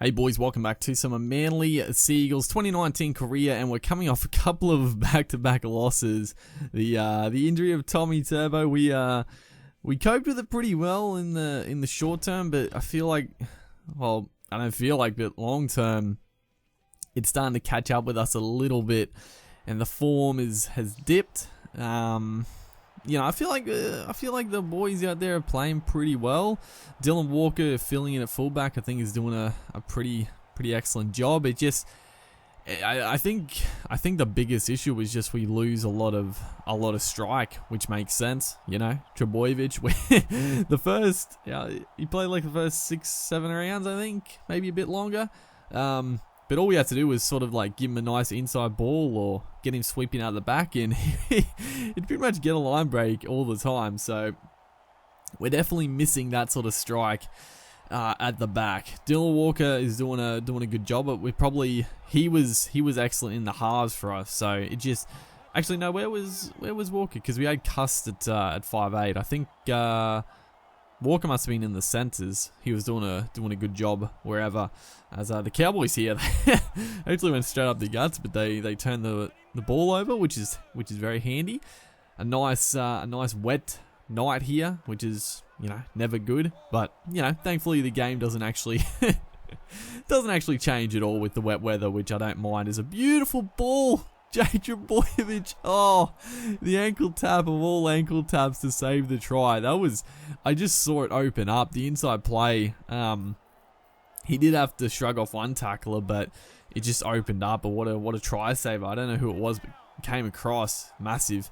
Hey boys, welcome back to some Manly Seagulls 2019 career, and we're coming off a couple of back-to-back losses. The injury of Tommy Turbo, we coped with it pretty well in the short term, but I feel like, well, I don't feel like, but long term, it's starting to catch up with us a little bit, and the form has dipped. I feel like the boys out there are playing pretty well. Dylan Walker filling in at fullback, I think, is doing a pretty excellent job. It just, I think the biggest issue was just we lose a lot of strike, which makes sense. Trebojevic, he played like the first 6-7 rounds, I think, maybe a bit longer. But all we had to do was sort of like give him a nice inside ball or get him sweeping out the back, and he'd pretty much get a line break all the time. So we're definitely missing that sort of strike at the back. Dylan Walker is doing a good job, but he was excellent in the halves for us. So it just actually no, where was Walker? Because we had Cust at 5'8". I think Walker must have been in the centres. He was doing a good job wherever. As the Cowboys here, they actually went straight up the guts, but they turned the ball over, which is very handy. A nice wet night here, which is never good. But thankfully the game doesn't actually change at all with the wet weather, which I don't mind. Is a beautiful ball. Jay Trebojevic, the ankle tap of all ankle taps to save the try. I just saw it open up, the inside play. He did have to shrug off one tackler, but it just opened up. But what a try saver. I don't know who it was, but came across. Massive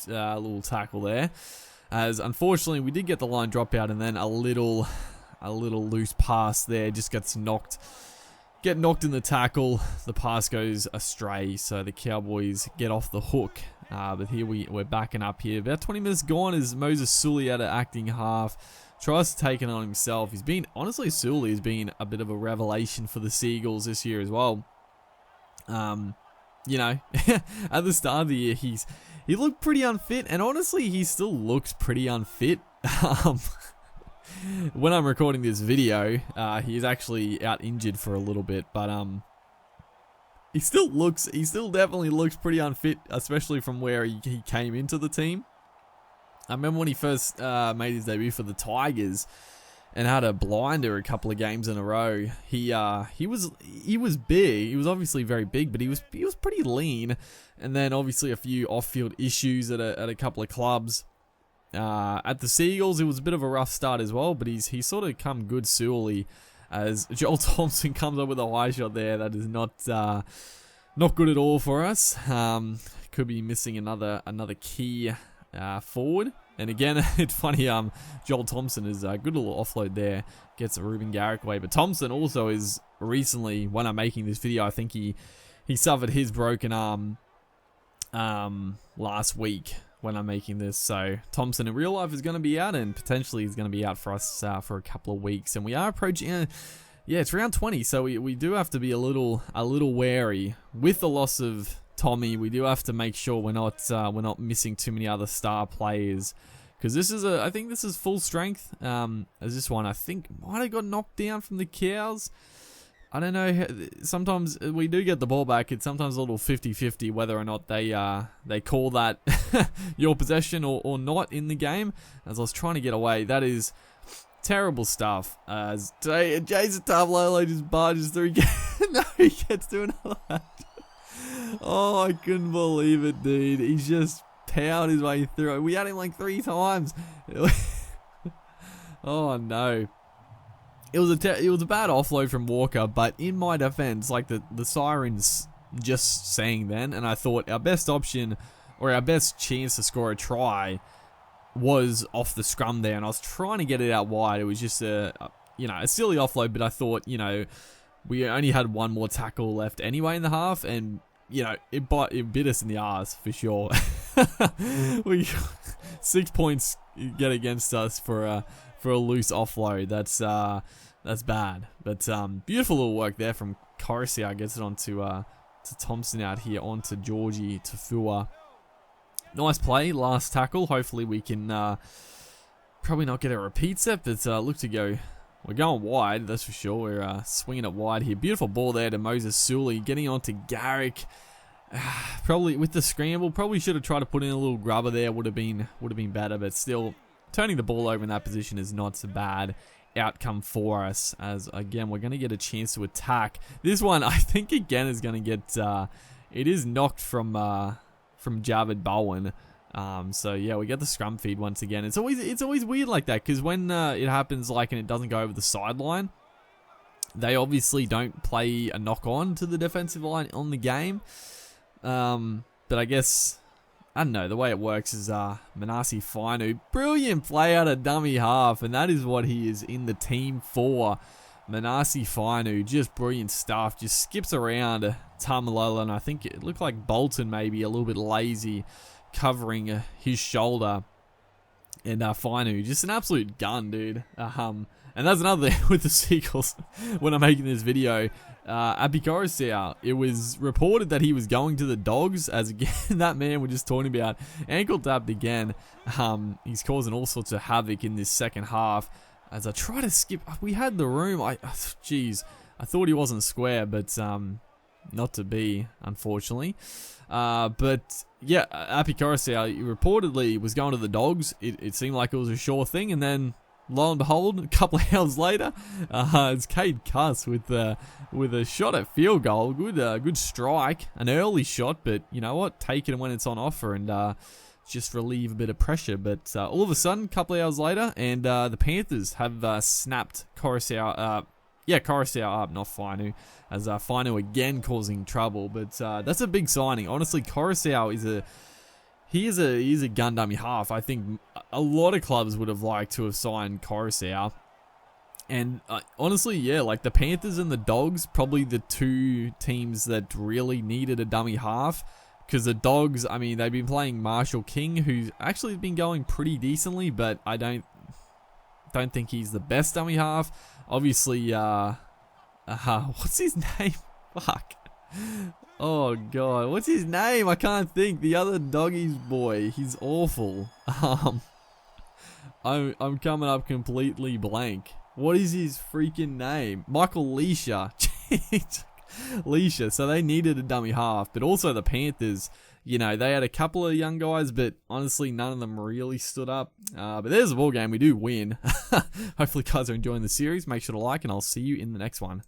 little tackle there. As unfortunately we did get the line drop out, and then a little loose pass there just get knocked in the tackle. The pass goes astray, so the Cowboys get off the hook. But here we're backing up here. About 20 minutes gone as Moses Sully out of acting half tries to take it on himself. Sully has been a bit of a revelation for the Seagulls this year as well. At the start of the year he looked pretty unfit, and honestly he still looks pretty unfit. When I'm recording this video, he is actually out injured for a little bit, but he still definitely looks pretty unfit, especially from where he came into the team. I remember when he first made his debut for the Tigers and had a blinder a couple of games in a row. He was big. He was obviously very big, but he was pretty lean. And then obviously a few off-field issues at a couple of clubs. At the Seagulls, it was a bit of a rough start as well, but he's sort of come good slowly as Joel Thompson comes up with a high shot there. That is not good at all for us. Could be missing another key forward. And again, it's funny, Joel Thompson is a good little offload there, gets a Ruben Garrick away. But Thompson also is recently, when I'm making this video, I think he suffered his broken arm last week when I'm making this. So Thompson in real life is going to be out, and potentially he's going to be out for us for a couple of weeks. And we are approaching, it's round 20, so we do have to be a little wary with the loss of Tommy. We do have to make sure we're not missing too many other star players, because I think this is full strength. As this one I think might have got knocked down from the Cows. I don't know. Sometimes we do get the ball back. It's sometimes a little 50-50 whether or not they call that your possession or not in the game. As I was trying to get away, that is terrible stuff. As Jason Tavlolo just barges through. No, he gets to another. Oh, I couldn't believe it, dude. He's just powered his way through. We had him like 3 times. Oh no. It was a bad offload from Walker, but in my defense, like the sirens just sang then, and I thought our best option or our best chance to score a try was off the scrum there, and I was trying to get it out wide. It was just a silly offload, but I thought, we only had one more tackle left anyway in the half, and it bit us in the arse for sure. 6 points get against us for a loose offload. That's bad. But beautiful little work there from Coruscant. Gets it onto to Thompson out here, onto Georgie Tafua. Nice play, last tackle. Hopefully we can probably not get a repeat set, but look to go We're going wide, that's for sure. We're swinging it wide here. Beautiful ball there to Moses Sully. Getting on to Garrick. Probably with the scramble, probably should have tried to put in a little grubber there. Would have been better, but still, turning the ball over in that position is not so bad outcome for us, as again we're going to get a chance to attack. This one I think again is going to get it is knocked from Javid Bowen. So yeah, we get the scrum feed once again. It's always weird like that, because when it happens and it doesn't go over the sideline, they obviously don't play a knock on to the defensive line on the game. But I guess, I don't know, the way it works is Manasi Fainu, brilliant play out of dummy half, and that is what he is in the team for. Manasi Fainu, just brilliant stuff, just skips around Tamalolo, and I think it looked like Bolton maybe a little bit lazy covering his shoulder. And Fainu, just an absolute gun, dude. And that's another thing with the Seagulls when I'm making this video. Api Coruscant, it was reported that he was going to the Dogs, as again, that man we're just talking about, ankle tapped again. He's causing all sorts of havoc in this second half. As I try to skip, we had the room. I thought he wasn't square, but not to be, unfortunately. But yeah, Api Coruscant reportedly was going to the Dogs. It seemed like it was a sure thing, and then lo and behold, a couple of hours later, it's Cade Cuss with a shot at field goal. Good strike, an early shot, but you know what? Take it when it's on offer and just relieve a bit of pressure. But all of a sudden, a couple of hours later, and the Panthers have snapped Coruscant. Coruscant up, not Fainu, as Fainu again causing trouble. But that's a big signing. Honestly, Coruscant is a gun dummy half. I think a lot of clubs would have liked to have signed Coruscant. And honestly, yeah, like the Panthers and the Dogs, probably the two teams that really needed a dummy half. Because the Dogs, I mean, they've been playing Marshall King, who's actually been going pretty decently, but I don't think he's the best dummy half. Obviously, what's his name? Fuck. Oh god, what's his name? I can't think. The other Doggies boy, he's awful. I'm coming up completely blank. What is his freaking name? Michael Leisha. Leisha. So they needed a dummy half, but also the Panthers, you know, they had a couple of young guys, but honestly, none of them really stood up. But there's a ball game. We do win. Hopefully, guys are enjoying the series. Make sure to like, and I'll see you in the next one.